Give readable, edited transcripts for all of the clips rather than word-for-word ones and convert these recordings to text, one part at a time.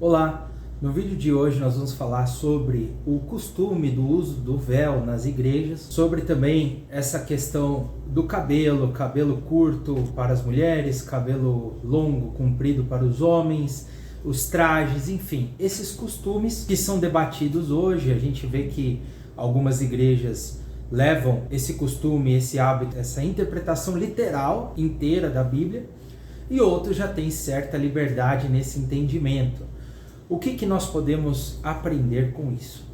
Olá! No vídeo de hoje nós vamos falar sobre o costume do uso do véu nas igrejas, sobre também essa questão do cabelo curto para as mulheres, cabelo longo, comprido para os homens, os trajes, enfim, esses costumes que são debatidos hoje. A gente vê que algumas igrejas levam esse costume, esse hábito, essa interpretação literal inteira da Bíblia, e outros já têm certa liberdade nesse entendimento. O que nós podemos aprender com isso?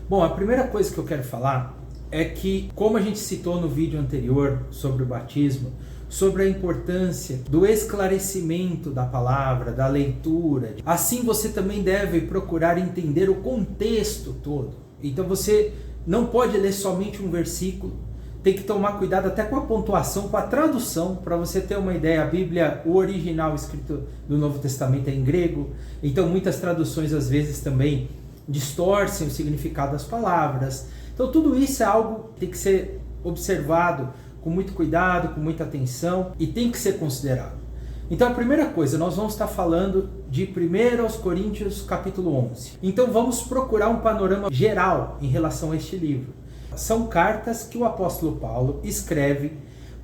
Bom, a primeira coisa que eu quero falar é que, como a gente citou no vídeo anterior sobre o batismo, sobre a importância do esclarecimento da palavra, da leitura, assim você também deve procurar entender o contexto todo. Então você não pode ler somente um versículo, tem que tomar cuidado até com a pontuação, com a tradução. Para você ter uma ideia, a Bíblia, o original escrito do Novo Testamento é em grego, então muitas traduções às vezes também distorcem o significado das palavras. Então tudo isso é algo que tem que ser observado com muito cuidado, com muita atenção, e tem que ser considerado. Então a primeira coisa, nós vamos estar falando de 1 Coríntios capítulo 11. Então vamos procurar um panorama geral em relação a este livro. São cartas que o apóstolo Paulo escreve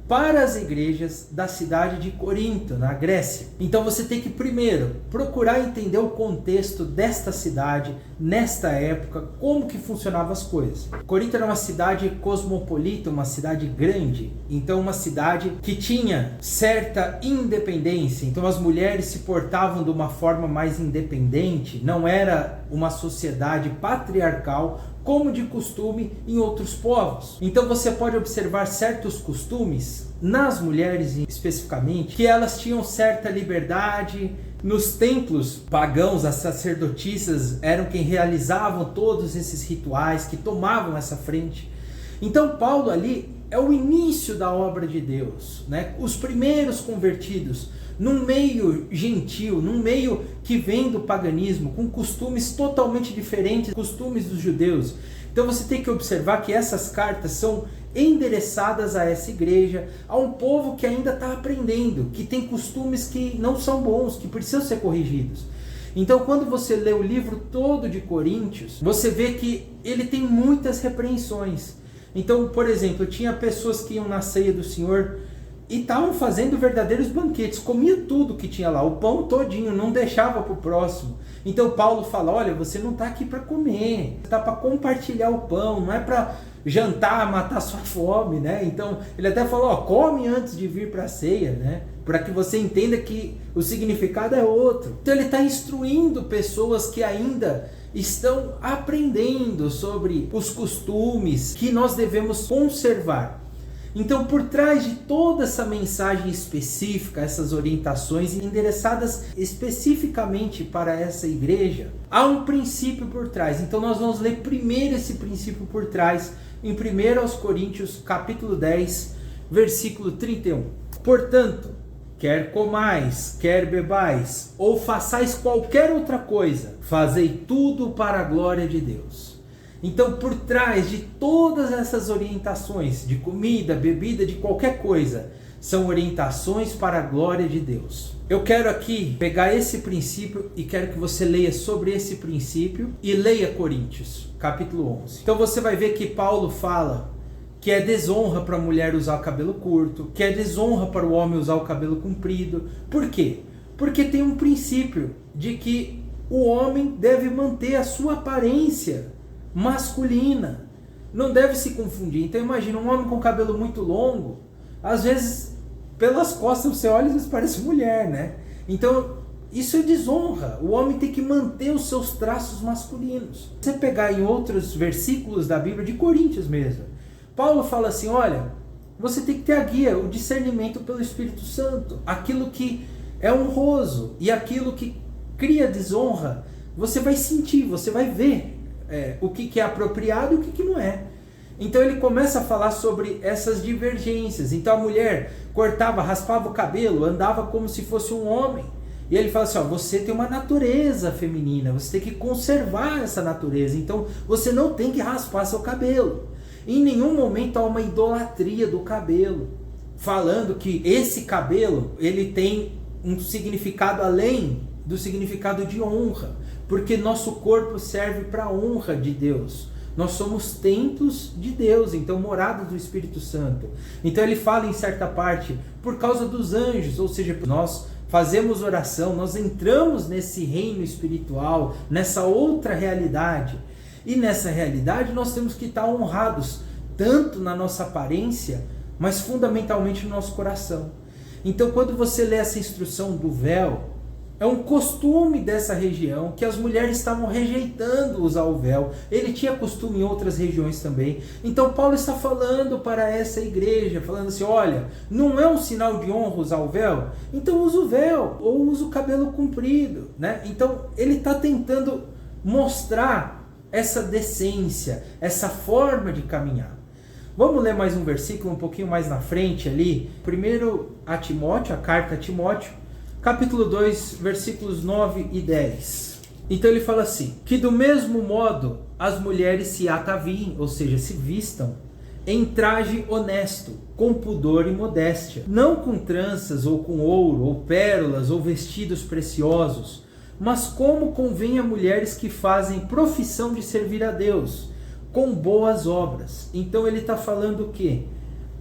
para as igrejas da cidade de Corinto, na Grécia. Então você tem que primeiro procurar entender o contexto desta cidade, nesta época, como que funcionavam as coisas. Corinto era uma cidade cosmopolita, uma cidade grande, então uma cidade que tinha certa independência. Então as mulheres se portavam de uma forma mais independente, não era uma sociedade patriarcal, como de costume em outros povos. Então você pode observar certos costumes nas mulheres especificamente, que elas tinham certa liberdade. Nos templos pagãos, as sacerdotisas eram quem realizavam todos esses rituais, que tomavam essa frente. Então Paulo ali é o início da obra de Deus, né? Os primeiros convertidos num meio gentil, num meio que vem do paganismo, com costumes totalmente diferentes dos costumes dos judeus. Então você tem que observar que essas cartas são endereçadas a essa igreja, a um povo que ainda está aprendendo, que tem costumes que não são bons, que precisam ser corrigidos. Então quando você lê o livro todo de Coríntios, você vê que ele tem muitas repreensões. Então, por exemplo, tinha pessoas que iam na ceia do Senhor e estavam fazendo verdadeiros banquetes, comia tudo que tinha lá, o pão todinho, não deixava para o próximo. Então Paulo fala, olha, você não está aqui para comer, você está para compartilhar o pão, não é para jantar, matar sua fome, né? Então ele até falou, ó, come antes de vir para a ceia, né? Para que você entenda que o significado é outro. Então ele está instruindo pessoas que ainda estão aprendendo sobre os costumes que nós devemos conservar. Então, por trás de toda essa mensagem específica, essas orientações endereçadas especificamente para essa igreja, há um princípio por trás. Então, nós vamos ler primeiro esse princípio por trás, em 1 Coríntios, capítulo 10, versículo 31. Portanto, quer comais, quer bebais, ou façais qualquer outra coisa, fazei tudo para a glória de Deus. Então, por trás de todas essas orientações de comida, bebida, de qualquer coisa, são orientações para a glória de Deus. Eu quero aqui pegar esse princípio e quero que você leia sobre esse princípio e leia Coríntios, capítulo 11. Então você vai ver que Paulo fala que é desonra para a mulher usar o cabelo curto, que é desonra para o homem usar o cabelo comprido. Por quê? Porque tem um princípio de que o homem deve manter a sua aparência masculina, não deve se confundir. Então imagina um homem com cabelo muito longo, às vezes pelas costas você olha e às vezes parece mulher, né? Então isso é desonra. O homem tem que manter os seus traços masculinos. Se você pegar em outros versículos da Bíblia, de Coríntios mesmo, Paulo fala assim, olha, você tem que ter a guia, o discernimento pelo Espírito Santo. Aquilo que é honroso e aquilo que cria desonra, você vai sentir, você vai ver o que é apropriado e o que não é. Então ele começa a falar sobre essas divergências. Então a mulher cortava, raspava o cabelo, andava como se fosse um homem. E ele fala assim, ó, você tem uma natureza feminina, você tem que conservar essa natureza. Então você não tem que raspar seu cabelo. Em nenhum momento há uma idolatria do cabelo, falando que esse cabelo ele tem um significado além do significado de honra. porque nosso corpo serve para a honra de Deus. Nós somos templos de Deus, então moradas do Espírito Santo. Então ele fala em certa parte, por causa dos anjos, ou seja, nós fazemos oração, nós entramos nesse reino espiritual, nessa outra realidade. E nessa realidade nós temos que estar honrados, tanto na nossa aparência, mas fundamentalmente no nosso coração. Então quando você lê essa instrução do véu, é um costume dessa região que as mulheres estavam rejeitando usar o véu. Ele tinha costume em outras regiões também. Então Paulo está falando para essa igreja, falando assim, olha, não é um sinal de honra usar o véu? Então usa o véu, ou usa o cabelo comprido, né? Então ele está tentando mostrar essa decência, essa forma de caminhar. Vamos ler mais um versículo um pouquinho mais na frente ali. Primeiro a Timóteo, a carta a Timóteo, capítulo 2, versículos 9 e 10. Então ele fala assim, que do mesmo modo as mulheres se ataviem, ou seja, se vistam, em traje honesto, com pudor e modéstia, não com tranças ou com ouro, ou pérolas, ou vestidos preciosos, mas como convém a mulheres que fazem profissão de servir a Deus, com boas obras. Então ele está falando o quê?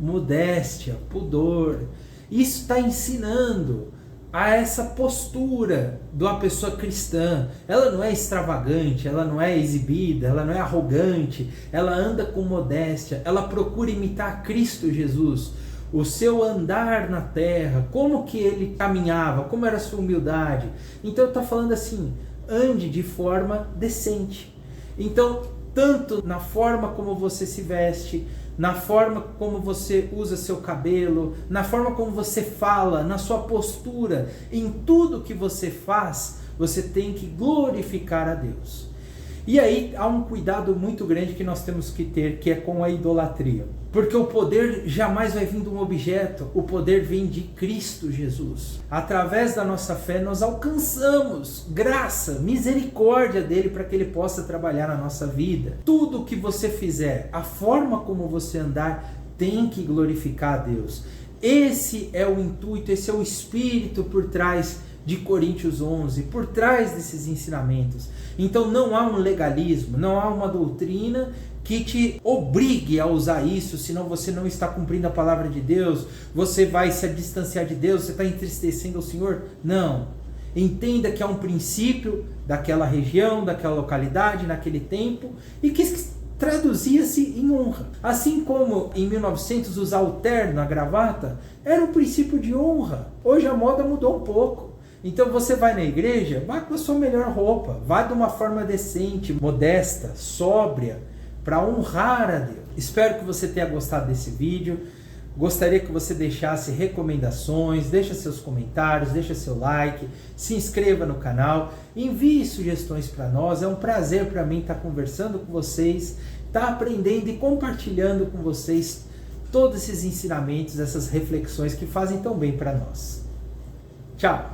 Modéstia, pudor. Isso está ensinando a essa postura de uma pessoa cristã. Ela não é extravagante, ela não é exibida, ela não é arrogante, ela anda com modéstia, ela procura imitar Cristo Jesus, o seu andar na terra, como que ele caminhava, como era a sua humildade. Então está falando assim, ande de forma decente. Então, tanto na forma como você se veste, na forma como você usa seu cabelo, na forma como você fala, na sua postura, em tudo que você faz, você tem que glorificar a Deus. E aí há um cuidado muito grande que nós temos que ter, que é com a idolatria. Porque o poder jamais vai vir de um objeto, o poder vem de Cristo Jesus. Através da nossa fé nós alcançamos graça, misericórdia dele para que ele possa trabalhar na nossa vida. Tudo que você fizer, a forma como você andar, tem que glorificar a Deus. Esse é o intuito, esse é o espírito por trás de Coríntios 11, por trás desses ensinamentos. Então não há um legalismo, não há uma doutrina que te obrigue a usar isso, senão você não está cumprindo a palavra de Deus, você vai se distanciar de Deus, você está entristecendo o Senhor. Não. Entenda que há um princípio daquela região, daquela localidade, naquele tempo, e que traduzia-se em honra. Assim como em 1900 usar o terno, a gravata, era um princípio de honra. Hoje a moda mudou um pouco. Então você vai na igreja, vai com a sua melhor roupa, vai de uma forma decente, modesta, sóbria, para honrar a Deus. Espero que você tenha gostado desse vídeo. Gostaria que você deixasse recomendações, deixa seus comentários, deixa seu like, se inscreva no canal, envie sugestões para nós. É um prazer para mim estar conversando com vocês, estar aprendendo e compartilhando com vocês todos esses ensinamentos, essas reflexões que fazem tão bem para nós. Tchau!